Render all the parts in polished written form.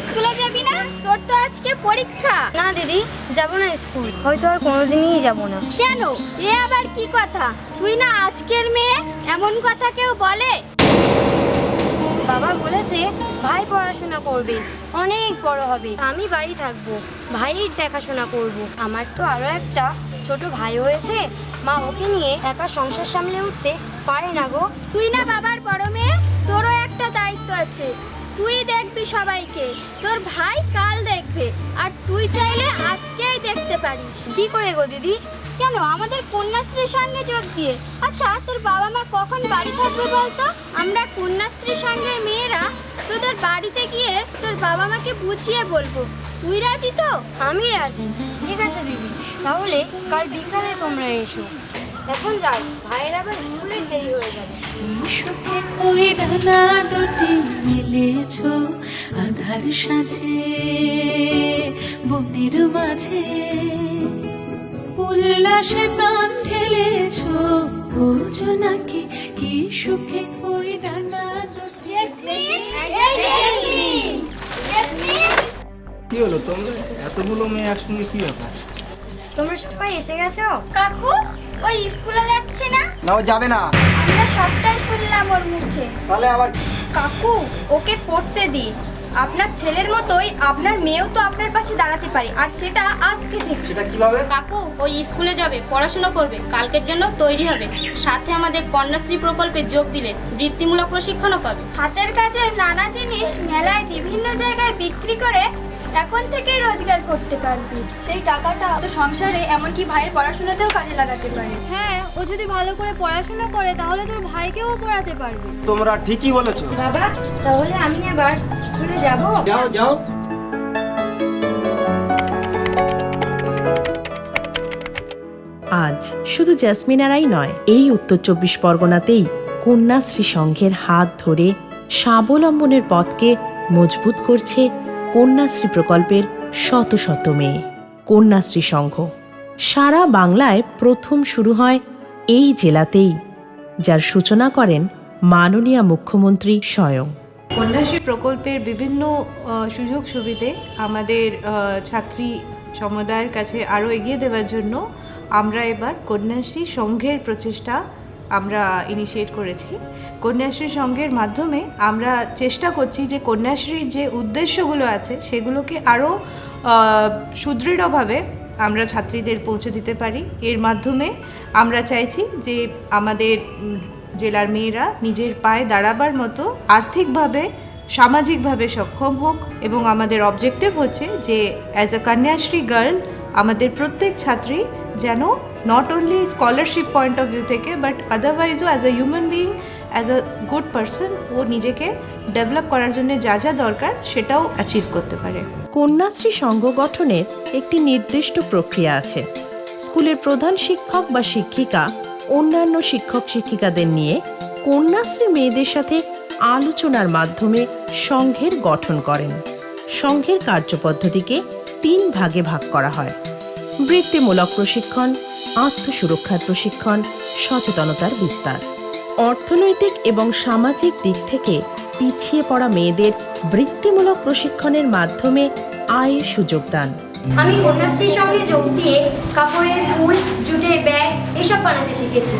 স্কুলে যাবি না? তোর তো আজকে পরীক্ষা। না দিদি, যাব না স্কুল, হয়তো আর কোনোদিনই যাব না। কেন? এ আবার কি কথা? তুই না আজকের মেয়ে, এমন কথা কেউ বলে? বাবা বলেছে ভাই পড়াশোনা করবে, অনেক বড় হবে, আমি বাড়ি থাকবো, ভাইয়ের দেখাশোনা করব। আমার তো আরো একটা ছোট ভাই হয়েছে, মা ওকে নিয়ে একা সংসার সামলে উঠতে পারে না গো। তুই না বাবার বড় মেয়ে, তোরও একটা দায়িত্ব আছে। তুই দেখবি সবাইকে, তোর ভাই কাল দেখবে, আর তুই চাইলে আজকেই দেখতে পারিস। কি করে গো দিদি? কেন, আমাদের কন্যাশ্রীর সঙ্গে যোগ দিয়ে। আচ্ছা, তোর বাবা মা কখন বাড়ি থাকবে বলতো? আমরা কন্যাশ্রীর সঙ্গে মেয়েরা তোদের বাড়িতে গিয়ে তোর বাবা মাকে বুঝিয়ে বলবো। তুই রাজি তো? আমি রাজি। ঠিক আছে দিদি, তাহলে কাল বিকালে তোমরা এসো। এখন যাই, ভাইয়ের আবার স্কুলে দেরি হয়ে যাবে। সুখে ওই ডানা দুটি মেলেছ আধার সাজে বনের মাঝে, উল্লাসে প্রাণ ঢেলেছ বোঝো নাকি কি সুখে ওই ডানা দুটি। কি হলো তোমরা এতগুলো মেয়ে একসঙ্গে, কি ব্যাপার? তোমরা সবাই এসে গেছো? কাকু ওই স্কুলে যাচ্ছে না? না, ও যাবে না। আমরা সবটাই শুনলাম ওর মুখে। তাহলে আবার কাকু ওকে পড়তে দিন। আপনার ছেলের মতোই আপনার মেয়েও তো আপনার পাশে দাঁড়াতে পারে, আর সেটা আজকে থেকে। সেটা কিভাবে? কাকু ওই স্কুলে যাবে, পড়াশোনা করবে, কালকের জন্য তৈরি হবে, সাথে আমাদের কন্যাশ্রী প্রকল্পে যোগ দিলে বৃত্তিমূলক প্রশিক্ষণও পাবে। হাতের কাজের নানা জিনিস মেলায় বিভিন্ন জায়গায় বিক্রি করে এখন থেকেই রোজগার করতে পারবি। সেই টাকাটা তো সংসারে এমনকি ভাইয়ের পড়াশোনাতেও কাজে লাগাতে পারে। হ্যাঁ, ও যদি ভালো করে পড়াশোনা করে তাহলে তোর ভাইকেও পড়াতে পারবে। তোমরা ঠিকই বলেছো। বাবা, তাহলে আমি আবার স্কুলে যাব? যাও যাও। আজ শুধু জ্যাসমিনারাই নয়, এই উত্তর 24 পরগনাতেই কন্যাশ্রী সংঘের হাত ধরে স্বাবলম্বনের পথকে মজবুত করছে কন্যাশ্রী প্রকল্পের শত শত মেয়ে। কন্যাশ্রী সংঘ সারা বাংলায় প্রথম শুরু হয় এই জেলাতেই, যার সূচনা করেন মাননীয় মুখ্যমন্ত্রী স্বয়ং। কন্যাশ্রী প্রকল্পের বিভিন্ন সুযোগ সুবিধে আমাদের ছাত্রী সমুদায়ের কাছে আরও এগিয়ে দেওয়ার জন্য আমরা এবার কন্যাশ্রী সংঘের প্রচেষ্টা আমরা ইনিশিয়েট করেছি। কন্যাশ্রী সংঘের মাধ্যমে আমরা চেষ্টা করছি যে কন্যাশ্রীর যে উদ্দেশ্যগুলো আছে সেগুলোকে আরও সুদৃঢ়ভাবে আমরা ছাত্রীদের পৌঁছে দিতে পারি। এর মাধ্যমে আমরা চাইছি যে আমাদের জেলার মেয়েরা নিজের পায়ে দাঁড়াবার মতো আর্থিকভাবে সামাজিকভাবে সক্ষম হোক, এবং আমাদের অবজেক্টিভ হচ্ছে যে অ্যাজ আ কন্যাশ্রী গার্ল আমাদের প্রত্যেক ছাত্রী যেন not only scholarship point of view থেকে বাট আদারওয়াইজও as a human being, as a good person ও নিজেকে ডেভেলপ করার জন্য যা যা দরকার সেটাও অ্যাচিভ করতে পারে। কন্যাশ্রী সংঘ গঠনের একটি নির্দিষ্ট প্রক্রিয়া আছে। স্কুলের প্রধান শিক্ষক বা শিক্ষিকা অন্যান্য শিক্ষক শিক্ষিকাদের নিয়ে কন্যাশ্রী মেয়েদের সাথে আলোচনার মাধ্যমে সংঘের গঠন করেন। সংঘের কার্যপদ্ধতিকে 3 ভাগে ভাগ করা হয়: বৃত্তিমূলক প্রশিক্ষণ, আত্মসুরক্ষার প্রশিক্ষণ, সচেতনতার বিস্তার। অর্থনৈতিক এবং সামাজিক দিক থেকে পিছিয়ে পড়া মেয়েদের বৃত্তিমূলক প্রশিক্ষণের মাধ্যমে আয়ের সুযোগ দান। আমি কন্যাশ্রীর সঙ্গে যোগ দিয়ে কাপড়ের ফুল, জুটের ব্যাগ এসব বানাতে শিখেছি।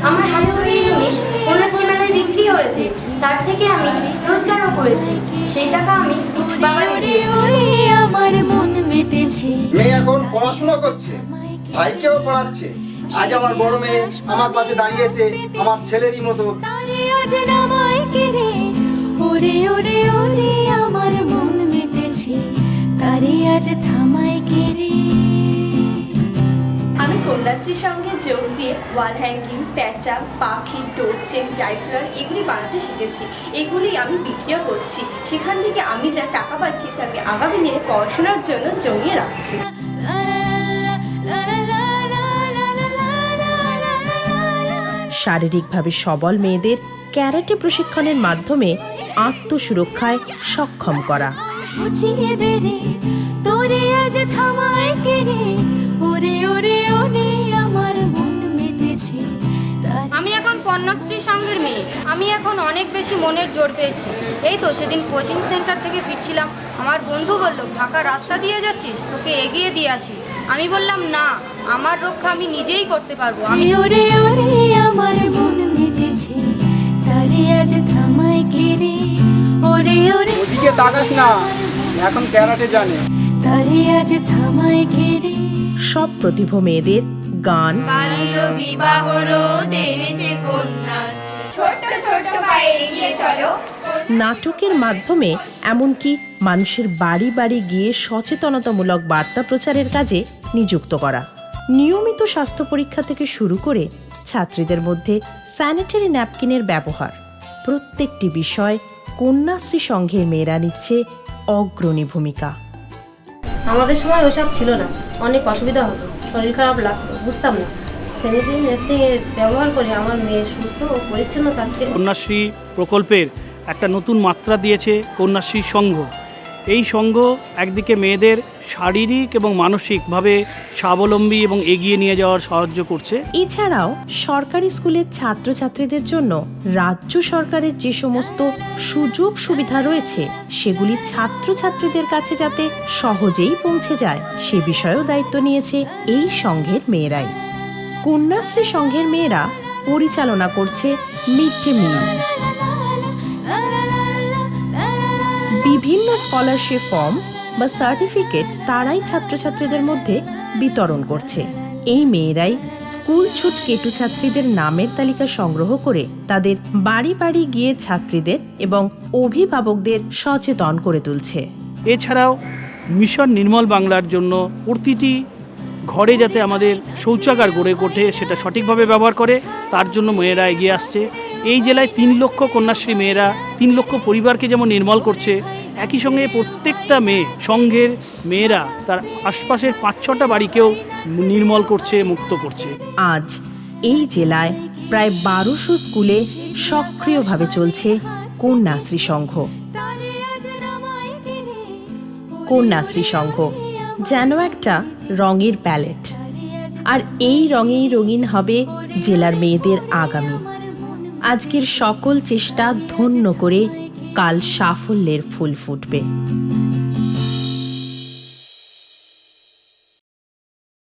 আমার হাতে তৈরি জিনিস কন্যাশ্রী মেলায় বিক্রি হয়েছে, তার থেকে আমি রোজগারও করেছি। সেই টাকা আমি বাবাকে দিয়েছি। আমার মন মেতেছে। মেয়ে এখন পড়াশোনা করছে, ভাইকেও পড়াচ্ছে। আজ আমার বড় মেয়ে আমার পাশে দাঁড়িয়েছে আমার ছেলেরই মতো। তারে আজ নামায় কেড়ে ওরে ওরে ওরে আমার মন মেতেছে, তারে আজ থামায় কেড়ে। আমি কন্যাশ্রীর সঙ্গে যোগ দিয়ে ওয়াল হ্যাঙ্গিং, প্যাঁচা, পাখি, ডোর চেন, ডাইফ্লার এগুলি বানাতে শিখেছি। এগুলি আমি বিক্রিও করছি। সেখান থেকে আমি যা টাকা পাচ্ছি তা আমি আগামী দিনে পড়াশোনার জন্য জমিয়ে রাখছি। শারীরিকভাবে সবল মেয়েদের ক্যারাটে প্রশিক্ষণের মাধ্যমে আত্মসুরক্ষায় সক্ষম করা। বুঝিয়ে দে রে তোরে আজ থামায় কেড়ে ওরে ওরে ওরে আমার মন মেতেছে। আমি এখন কন্যাশ্রী সংঘের মেয়ে। আমি এখন অনেক বেশি মনের জোর পেয়েছি। এই তো সেদিন কোচিং সেন্টার থেকে ফিরছিলাম, আমার বন্ধু বলল, ফাঁকা রাস্তা দিয়ে যাচ্ছিস, তোকে এগিয়ে দিয়ে আসি। আমি বললাম, না, আমার রক্ষা আমি নিজেই করতে পারবো। ওরে ওরে আমার মন মেতেছে, তারে আজ থামায় কে রে? ওরে ওরে ওদিকে তাকাস না, এখন ক্যারাটে জানে। তারে আজ থামায় কে রে? সব প্রতিভা মেয়েদের গান, বাল্য বিবাহ রোধ এনেছে কন্যাশ্রী। ছোট ছোট পায়ে এগিয়ে চলো। নাটকের মাধ্যমে এমনকি মানুষের বাড়ি বাড়ি গিয়ে সচেতনতামূলক বার্তা প্রচারের কাজে নিযুক্ত করা, নিয়মিত স্বাস্থ্য পরীক্ষা থেকে শুরু করে ছাত্রীদের মধ্যে স্যানিটারি ন্যাপকিনের ব্যবহার, প্রত্যেকটি বিষয় কন্যাশ্রী সংঘের মেয়েরা নিচ্ছে অগ্রণী ভূমিকা। আমাদের সময় ওসব ছিল না, অনেক অসুবিধা হতো, শরীর খারাপ লাগতো, বুঝতাম না। স্যানিটারি ন্যাপকিন ব্যবহার করে আমার মেয়ে সুস্থ ও পরিচ্ছন্ন থাকছে। কন্যাশ্রী প্রকল্পের একটা নতুন মাত্রা দিয়েছে কন্যাশ্রী সংঘ। এই সংঘ একদিকে মেয়েদের শারীরিক এবং মানসিকভাবে স্বাবলম্বী এবং এগিয়ে নিয়ে যাওয়ার সাহায্য করছে। এছাড়াও সরকারি স্কুলের ছাত্রছাত্রীদের জন্য রাজ্য সরকারের যে সমস্ত সুযোগ সুবিধা রয়েছে সেগুলি ছাত্রছাত্রীদের কাছে যাতে সহজেই পৌঁছে যায় সে বিষয়েও দায়িত্ব নিয়েছে এই সংঘের মেয়েরাই। কন্যাশ্রী সংঘের মেয়েরা পরিচালনা করছে মিড ডে মিল, বিভিন্ন স্কলারশিপ ফর্ম বা সার্টিফিকেট তারাই ছাত্রছাত্রীদের মধ্যে বিতরণ করছে। এই মেয়েরাই স্কুল ছুট কেটু ছাত্রীদের নামের তালিকা সংগ্রহ করে তাদের বাড়ি বাড়ি গিয়ে ছাত্রীদের এবং অভিভাবকদের সচেতন করে তুলছে। এছাড়াও মিশন নির্মল বাংলার জন্য প্রতিটি ঘরে যাতে আমাদের শৌচাগার গড়ে ওঠে সেটা সঠিকভাবে ব্যবহার করে, তার জন্য মেয়েরা এগিয়ে আসছে। এই জেলায় 3 লক্ষ কন্যাশ্রী মেয়েরা 3 লক্ষ পরিবারকে যেমন নির্মল করছে, একই সঙ্গে প্রত্যেকটা মেয়ে সংঘের মেয়েরা তার আশপাশের 5-6টা বাড়িকেও নির্মল করছে, মুক্ত করছে। আজ এই জেলায় প্রায় 1200 স্কুলে সক্রিয়ভাবে চলছে কন্যাশ্রী সংঘ। কন্যাশ্রী সংঘ যেন একটা রঙের প্যালেট, আর এই রঙেই রঙিন হবে জেলার মেয়েদের আগামী। আজকের সকল চেষ্টা ধন্য করে কাল সাফল্যের ফুল ফুটবে।